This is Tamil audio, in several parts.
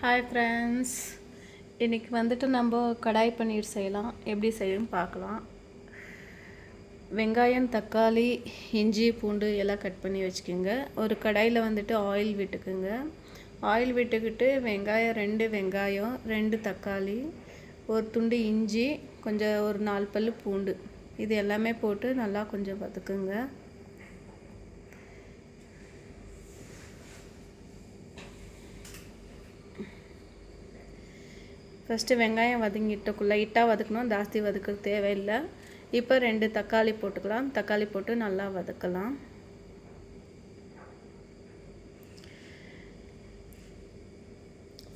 ஹாய் ஃப்ரெண்ட்ஸ், இன்றைக்கி வந்துட்டு நம்ம கடாய் பன்னீர் செய்யலாம். எப்படி செய்யணும்னு பார்க்கலாம். வெங்காயம், தக்காளி, இஞ்சி, பூண்டு எல்லாம் கட் பண்ணி வச்சுக்கோங்க. ஒரு கடாயில் வந்துட்டு ஆயில் விட்டுக்குங்க. ஆயில் விட்டுக்கிட்டு வெங்காயம் 2 வெங்காயம், 2 தக்காளி, ஒரு துண்டு இஞ்சி, கொஞ்சம் ஒரு 4 பல்லு பூண்டு, இது எல்லாமே போட்டு நல்லா கொஞ்சம் வதக்குங்க. ஃபஸ்ட்டு வெங்காயம் வதங்கிட்டுக்குள்ளே லைட்டாக வதக்கணும், ஜாஸ்தி வதக்க தேவையில்லை. இப்போ 2 தக்காளி போட்டுக்கலாம். தக்காளி போட்டு நல்லா வதக்கலாம்.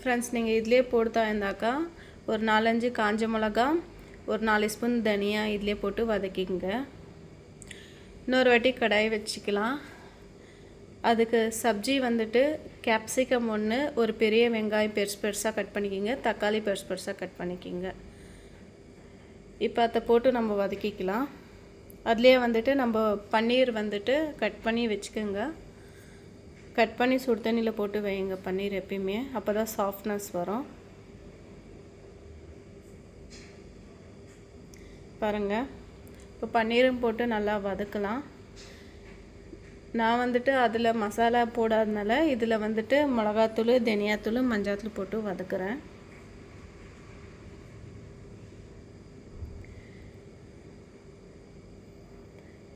ஃப்ரெண்ட்ஸ், நீங்கள் இதிலே போடுதா இருந்தாக்கா ஒரு 4-5 காஞ்ச மிளகா, ஒரு 4 ஸ்பூன் தனியா இதிலே போட்டு வதக்கிங்க. இன்னொரு வாட்டி கடாய் வச்சுக்கலாம். அதுக்கு சப்ஜி வந்துட்டு கேப்சிகம் 1, ஒரு பெரிய வெங்காயம் பெருசாக கட் பண்ணிக்கிங்க, தக்காளி பெருசாக கட் பண்ணிக்கிங்க. இப்போ அதை போட்டு நம்ம வதக்கிக்கலாம். அதுலேயே வந்துட்டு நம்ம பன்னீர் வந்துட்டு கட் பண்ணி வச்சுக்கோங்க. கட் பண்ணி சுடு தண்ணியில் போட்டு வைங்க பன்னீர் எப்பயுமே, அப்போ தான் சாஃப்ட்னஸ் வரும். பாருங்கள், இப்போ பன்னீரும் போட்டு நல்லா வதக்கலாம். நான் வந்துட்டு அதில் மசாலா போடாதனால இதில் வந்துட்டு மிளகாத்தூள், தனியாத்தூள், மஞ்சாத்தூள் போட்டு வதக்குறேன்.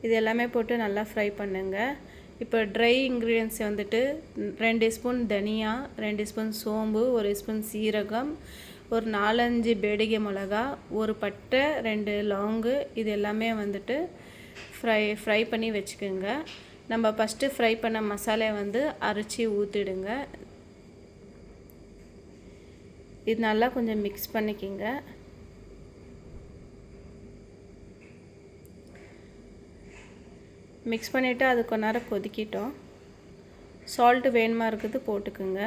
இது எல்லாமே போட்டு நல்லா ஃப்ரை பண்ணுங்க. இப்போ ட்ரை இன்க்ரீடியன்ஸ் வந்துட்டு 2 ஸ்பூன் தனியா, 2 ஸ்பூன் சோம்பு, 1 ஸ்பூன் சீரகம், ஒரு 4-5 பேடிகை மிளகா, ஒரு பட்டை, 2 லவங்கு, இது எல்லாமே வந்துட்டு ஃப்ரை பண்ணி வச்சுக்கோங்க. நம்ம ஃபஸ்ட்டு ஃப்ரை பண்ண மசாலா வந்து அரைச்சி ஊற்றிடுங்க. இது நல்லா கொஞ்சம் மிக்ஸ் பண்ணிக்கிங்க. மிக்ஸ் பண்ணிவிட்டு அது கொஞ்ச நேரம் கொதிக்கிட்டோம். சால்ட்டு வேணுமா இருக்குது போட்டுக்குங்க.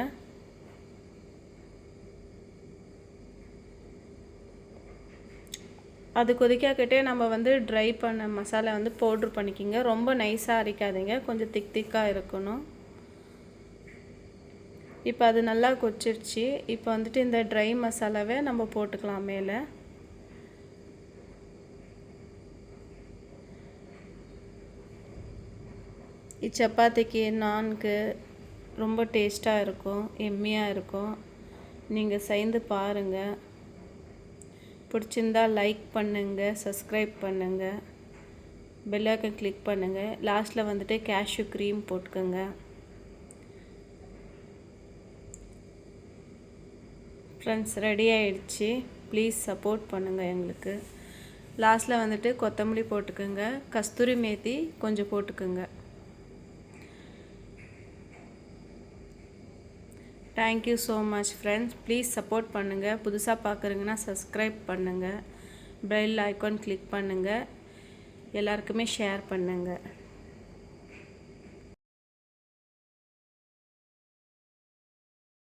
அது கொதிக்காக்கிட்டே நம்ம வந்து ட்ரை பண்ண மசாலா வந்து பவுட்ரு பண்ணிக்கிங்க. ரொம்ப நைஸாக அரைக்காதீங்க, கொஞ்சம் திக்காக இருக்கணும். இப்போ அது நல்லா கொச்சிருச்சு. இப்போ வந்துட்டு இந்த ட்ரை மசாலாவை நம்ம போட்டுக்கலாம் மேலே. சப்பாத்திக்கு, நான்கு ரொம்ப டேஸ்ட்டாக இருக்கும், எம்மியாக இருக்கும். நீங்கள் செய்து பாருங்கள். பிடிச்சிருந்தால் லைக் பண்ணுங்கள், சப்ஸ்கிரைப் பண்ணுங்கள், பெல் ஐக்கன் கிளிக் பண்ணுங்கள். லாஸ்ட்டில் வந்துட்டு கேஷ்யூ க்ரீம் போட்டுக்கோங்க. ஃப்ரெண்ட்ஸ், ரெடி ஆகிடுச்சு. ப்ளீஸ் சப்போர்ட் பண்ணுங்கள் எங்களுக்கு. லாஸ்ட்டில் வந்துட்டு கொத்தமல்லி போட்டுக்கோங்க, கஸ்தூரி மேத்தி கொஞ்சம் போட்டுக்கோங்க. Thank you so much friends. Please support பண்ணுங்கள். புதுசாக பார்க்குறீங்கன்னா சப்ஸ்கிரைப் பண்ணுங்கள், பெல் ஐக்கான் கிளிக் பண்ணுங்கள், எல்லாருக்குமே ஷேர் பண்ணுங்கள்.